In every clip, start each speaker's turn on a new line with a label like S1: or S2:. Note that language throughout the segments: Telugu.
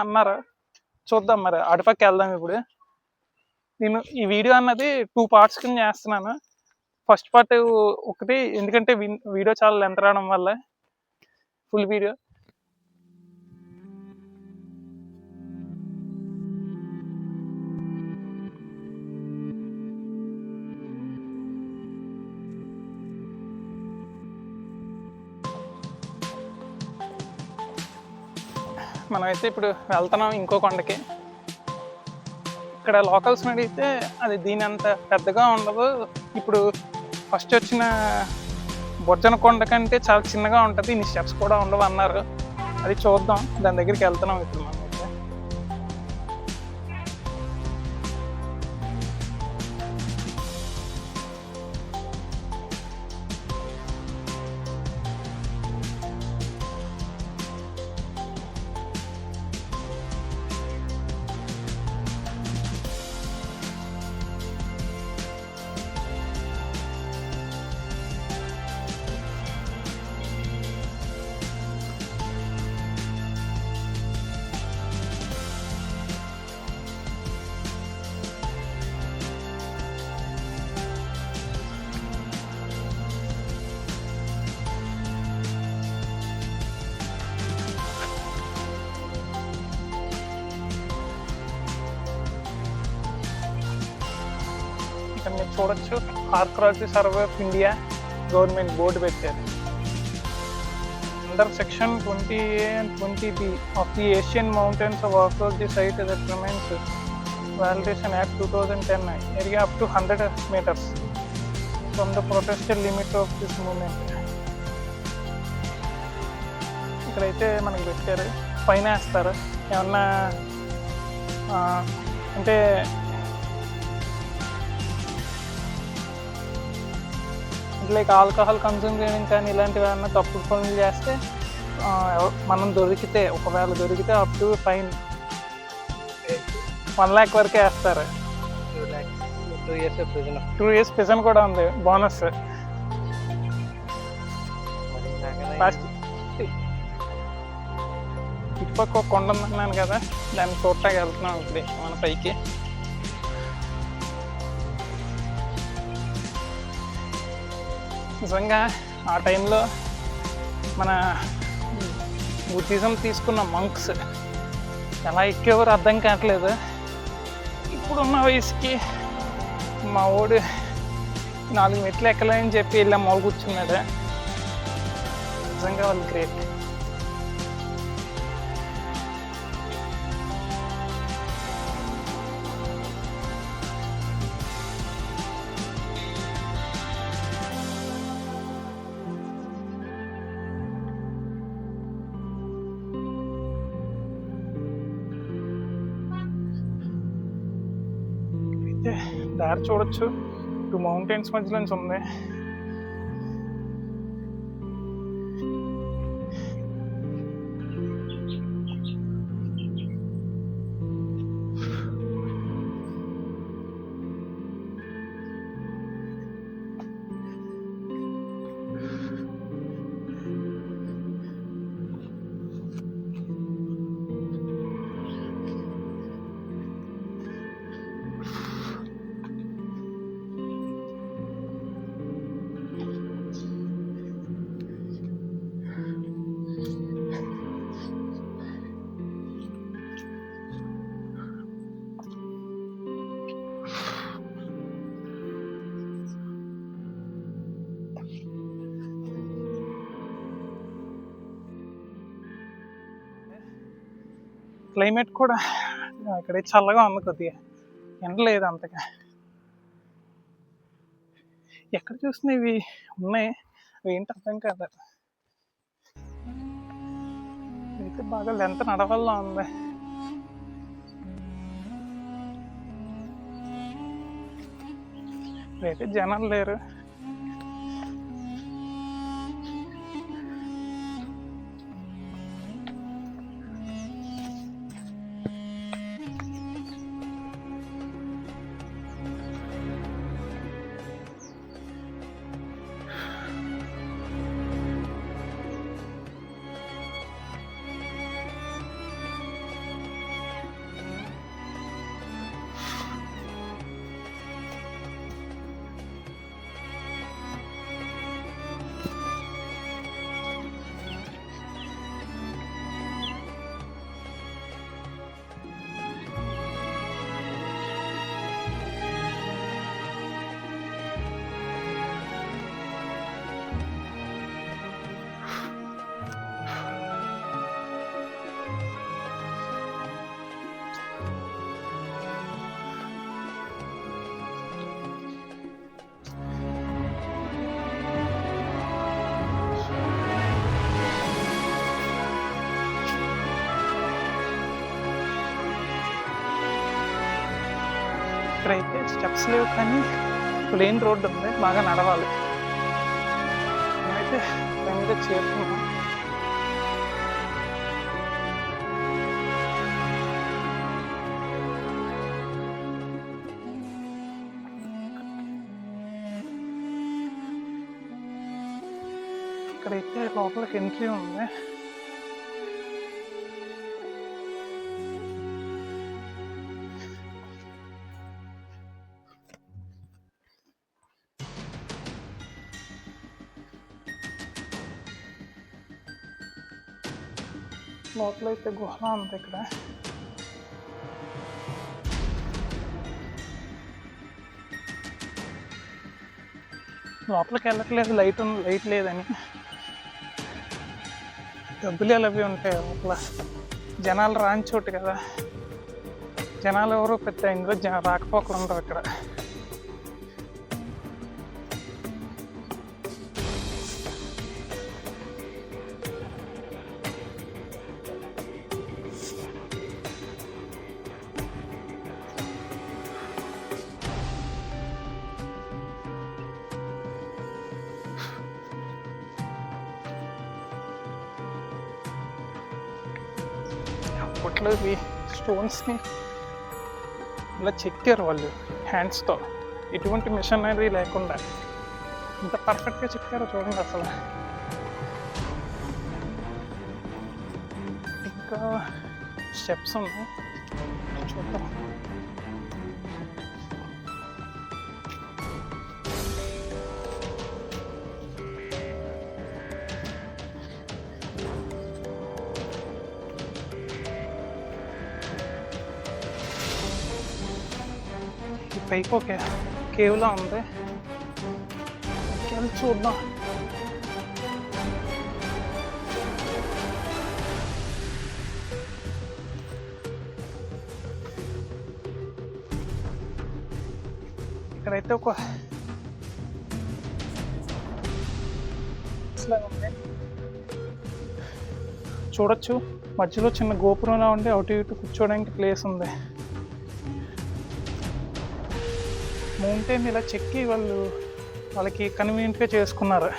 S1: అన్నారు. చూద్దాం మరి అటుపక్క వెళ్దాం. ఇప్పుడు నేను ఈ వీడియో అన్నది 2 పార్ట్స్ కింద చేస్తున్నాను. ఫస్ట్ పార్ట్ ఒకటి, ఎందుకంటే వీడియో చాలా లెంత్ రావడం వల్ల ఫుల్ వీడియో. మనమైతే ఇప్పుడు వెళ్తున్నాం ఇంకో కొండకి. ఇక్కడ లోకల్స్ని అడిగితే అది దీని అంత పెద్దగా ఉండదు, ఇప్పుడు ఫస్ట్ వచ్చిన బొజ్జన కొండ కంటే చాలా చిన్నగా ఉంటుంది, ఇన్ని స్టెప్స్ కూడా ఉండవు అన్నారు. అది చూద్దాం, దాని దగ్గరికి వెళ్తున్నాం ఇప్పుడు మనం. ఇక్కడ మీరు చూడొచ్చు, archaeology survey of India government board పెట్టారు. Under section 20A and 20B of the Asian Mountains of Archaeology site that remains validation Act 2010, area up to 100 meters from the protested limit of this movement. ఇక్కడైతే మనకి పెట్టారు, ఫైన్ వేస్తారు ఏమన్నా అంటే లైక్ ఆల్కహాల్ కన్సూమ్ చేయడం కానీ ఇలాంటివి ఏమన్నా తప్పుడు పనులు చేస్తే మనం ఒకవేళ దొరికితే అప్ టు ఫైన్ 1 lakh వరకే వేస్తారు. 2 years ప్రిజన్ కూడా ఉంది బోనస్. ఇటుపక్క ఒక కొండ ఉందన్నాను కదా, దాన్ని చూడటానికి వెళ్తున్నాం ఇప్పుడు మన పైకి. నిజంగా ఆ టైంలో మన బుద్ధిజం తీసుకున్న మంక్స్ ఎలా ఎక్కేవారు అర్థం కావట్లేదు. ఇప్పుడున్న వయసుకి మా వాడు 4 మెట్లు ఎక్కలేని చెప్పి వెళ్ళా మొదలు కూర్చున్నాడు. నిజంగా వాళ్ళు గ్రేట్. దారి చూడొచ్చు, 2 మౌంటైన్స్ మధ్యలో నుంచి ఉంది. క్లైమేట్ కూడా ఇక్కడ చల్లగా ఉంది, కొద్దిగా ఎండ లేదు అంతగా. ఎక్కడ చూసినా ఇవి ఉన్నాయి, అవి ఏంటి అర్థం కాదు. అయితే బాగా లెంత్ నడవల్లా ఉంది. అయితే జనాలు లేరు. ఇక్కడైతే స్టెప్స్ లేవు కానీ ప్లెయిన్ రోడ్డు ఉంది, బాగా నడవాలి. మేమైతే టైంగా చేరుకున్నాం. ఇక్కడైతే లోపలికి ఎంట్రీ ఉంది. లోపల అయితే గుహ ఉంది. ఇక్కడ లోపలికి వెళ్ళట్లేదు, లైట్ లేదని. గబ్బిలాలు అవి ఉంటాయి లోపల. జనాలు రాని చోటు కదా, జనాలు ఎవరు పెద్ద ఇందులో రాకపోకలు ఉండవు ఇక్కడ. అప్పట్లో ఇవి స్టోన్స్ని ఇలా చెక్కారు వాళ్ళు హ్యాండ్స్తో, ఎటువంటి మిషనరీ లేకుండా. ఇంత పర్ఫెక్ట్గా చెక్కారో చూడండి అసలు. ఇంకా స్టెప్స్ ఉన్నాయి, చూద్దాం. పైకి ఒక కేవ్లా ఉంది, వెళ్ళి చూద్దాం. ఇక్కడైతే ఒక ఉంది, చూడొచ్చు. మధ్యలో చిన్న గోపురంలా ఉండి అటు ఇటు కూర్చోడానికి ప్లేస్ ఉంది. మౌంటైన్ ఇలా చెక్కి వాళ్ళకి కన్వీనియంట్గా చేసుకున్నారు.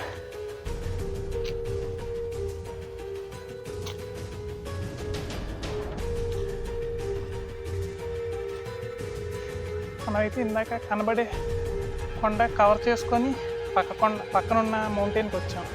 S1: మనమైతే ఇందాక కనబడే కొండ కవర్ చేసుకొని పక్కనున్న మౌంటైన్కి వచ్చాం.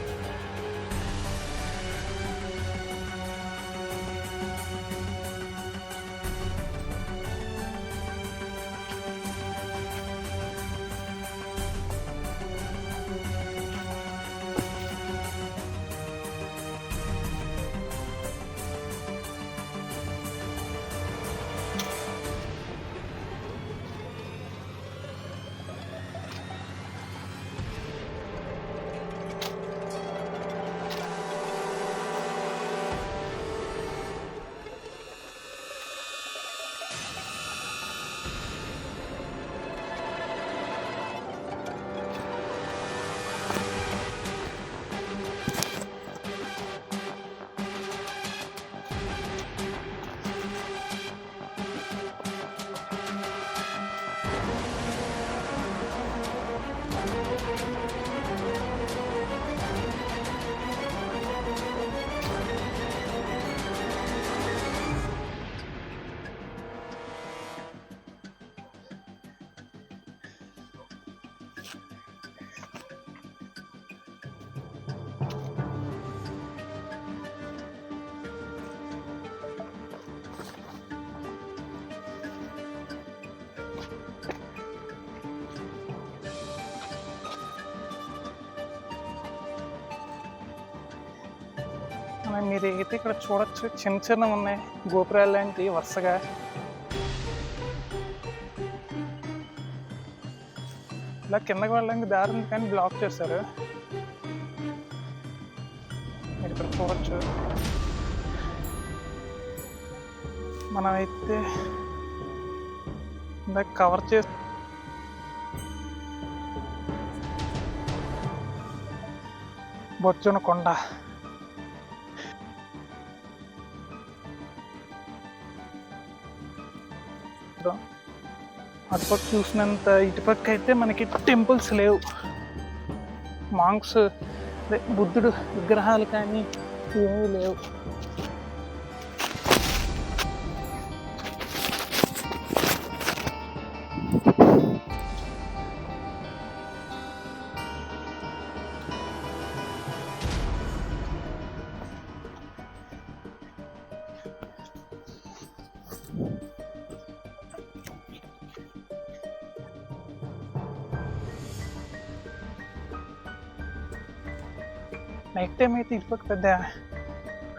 S1: మీరు అయితే ఇక్కడ చూడొచ్చు, చిన్న చిన్న ఉన్నాయి గోపురాలు లాంటి వరుసగా. ఇలా కిందకి వెళ్ళడానికి దారి ఉంది కానీ బ్లాక్ చేశారు. మీరు ఇక్కడ చూడొచ్చు. మనమైతే ఇందాక కవర్ చేసి బొచ్చున కొండ. అటుపక్క చూసినంత ఇటుపక్క అయితే మనకి టెంపుల్స్ లేవు. మాంక్స్ అదే బుద్ధుడు విగ్రహాలు కానీ ఏమీ లేవు. నైట్ టైం అయితే ఇటుపక్క పెద్ద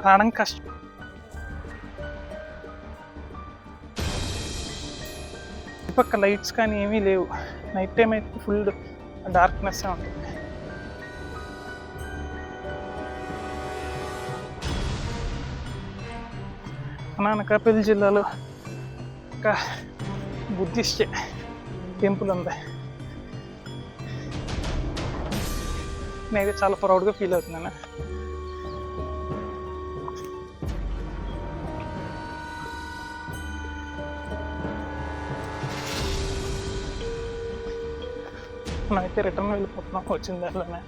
S1: రావడం కష్టం. ఇటుపక్క లైట్స్ కానీ ఏమీ లేవు. నైట్ టైం అయితే ఫుల్ డార్క్నెస్ ఉంటుంది. అనకాపల్లి జిల్లాలో ఒక బుద్ధిస్ట్ టెంపుల్ ఉంది. నేనైతే చాలా ప్రౌడ్గా ఫీల్ అవుతున్నాను. మనమైతే రిటర్న్ వెళ్ళిపోతున్నాం వచ్చిన దారిలోనే.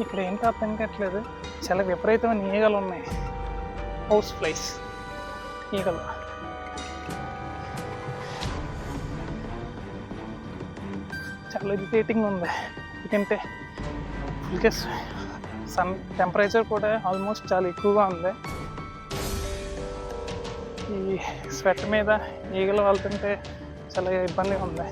S1: ఇక్కడ ఏంటో అర్థం కావట్లేదు, చాలా విపరీతమైన ఈగలు ఉన్నాయి. హౌస్ ఫ్లైస్ ఈగలు. చాలా ఇరిటేటింగ్ ఉంది. ఎందుకంటే ఇంకా సన్ టెంపరేచర్ కూడా ఆల్మోస్ట్ చాలా ఎక్కువగా ఉంది. ఈ స్వెట్ మీద ఈగలు వెళ్తుంటే చాలా ఇబ్బందిగా ఉంది.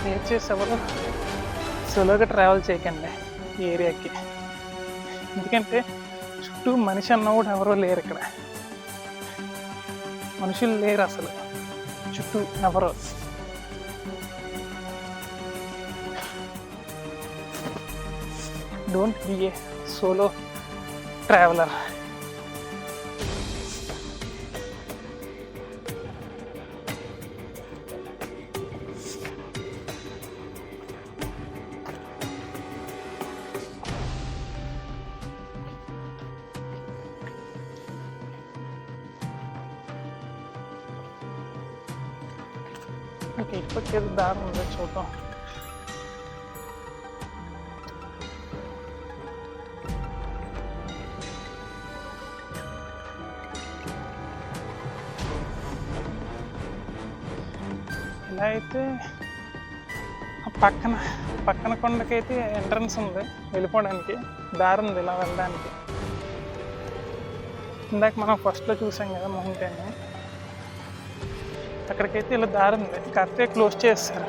S1: దయచేసి ఎవరు సోలోగా ట్రావెల్ చేయకండి ఈ ఏరియాకి. ఎందుకంటే చుట్టూ మనిషి అన్న కూడా ఎవరో లేరు. ఇక్కడ మనుషులు లేరు అసలు, చుట్టూ ఎవరో. Don't be a solo traveller. ఇంకా ఇప్పటికేదో దారి ఉందో చూద్దాం. ఇలా అయితే పక్కన కొండకైతే ఎంట్రన్స్ ఉంది, వెళ్ళిపోవడానికి దారి ఉంది ఇలా వెళ్ళడానికి. ఇందాక మనం ఫస్ట్లో చూసాం కదా మౌంటైన్, అక్కడికైతే ఇలా దారి ఉంది, కాకపోతే క్లోజ్ చేస్తారు.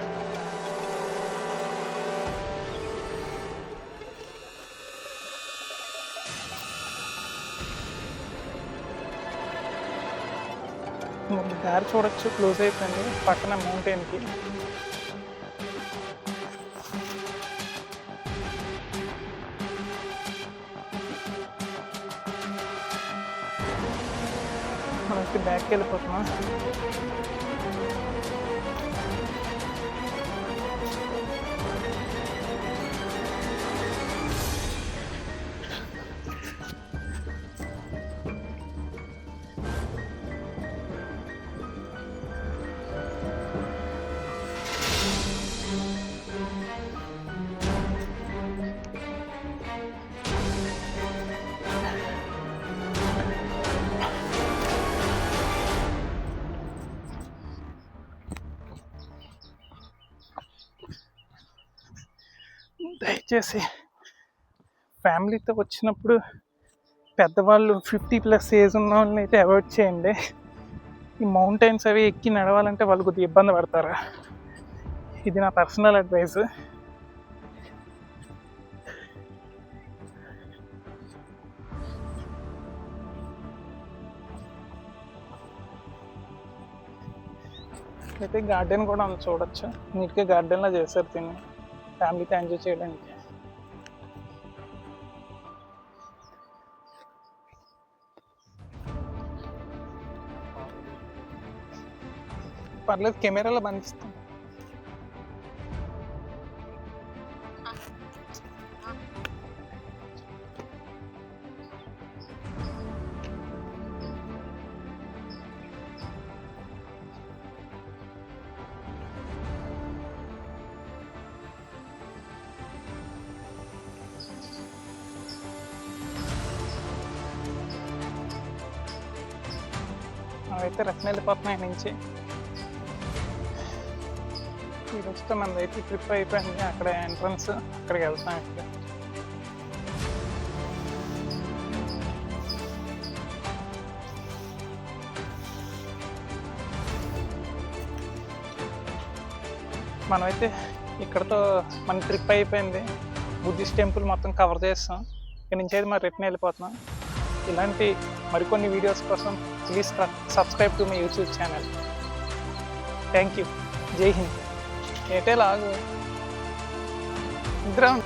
S1: దారి చూడొచ్చు, క్లోజ్ అయిపోయింది పక్కన మౌంటైన్కి. మనకి బ్యాక్కి వెళ్ళిపోతున్నాం. దయచేసి ఫ్యామిలీతో వచ్చినప్పుడు పెద్దవాళ్ళు 50+ ఏజ్ ఉన్న వాళ్ళని అయితే అవాయిడ్ చేయండి. ఈ మౌంటైన్స్ అవి ఎక్కి నడవాలంటే వాళ్ళు కొద్దిగా ఇబ్బంది పడతారు. ఇది నా పర్సనల్ అడ్వైస్. అయితే గార్డెన్ కూడా ఉంది చూడొచ్చు. నీట్గా గార్డెన్లో చేశారు దీన్ని ఫ్యామిలీతో ఎంజాయ్ చేయడానికి. పర్లేదు, కెమెరాలో బంధిస్తాం. అయితే రత్న వెళ్ళిపోతున్నాయి నుంచి. ఈ రోజుతో మనది అయితే ట్రిప్ అయిపోయింది. అక్కడ ఎంట్రన్స్, అక్కడికి వెళ్తాం. ఇక్కడ మనమైతే ఇక్కడతో మన ట్రిప్ అయిపోయింది. బుద్ధిస్ట్ టెంపుల్ మొత్తం కవర్ చేస్తాం. ఇక్కడ నుంచి అయితే మరి రిటర్న్ వెళ్ళిపోతున్నాం. ఇలాంటి మరికొన్ని వీడియోస్ కోసం please subscribe to my YouTube channel. Thank you. జై హింద్. ఏటే లాగు ఇద్దరం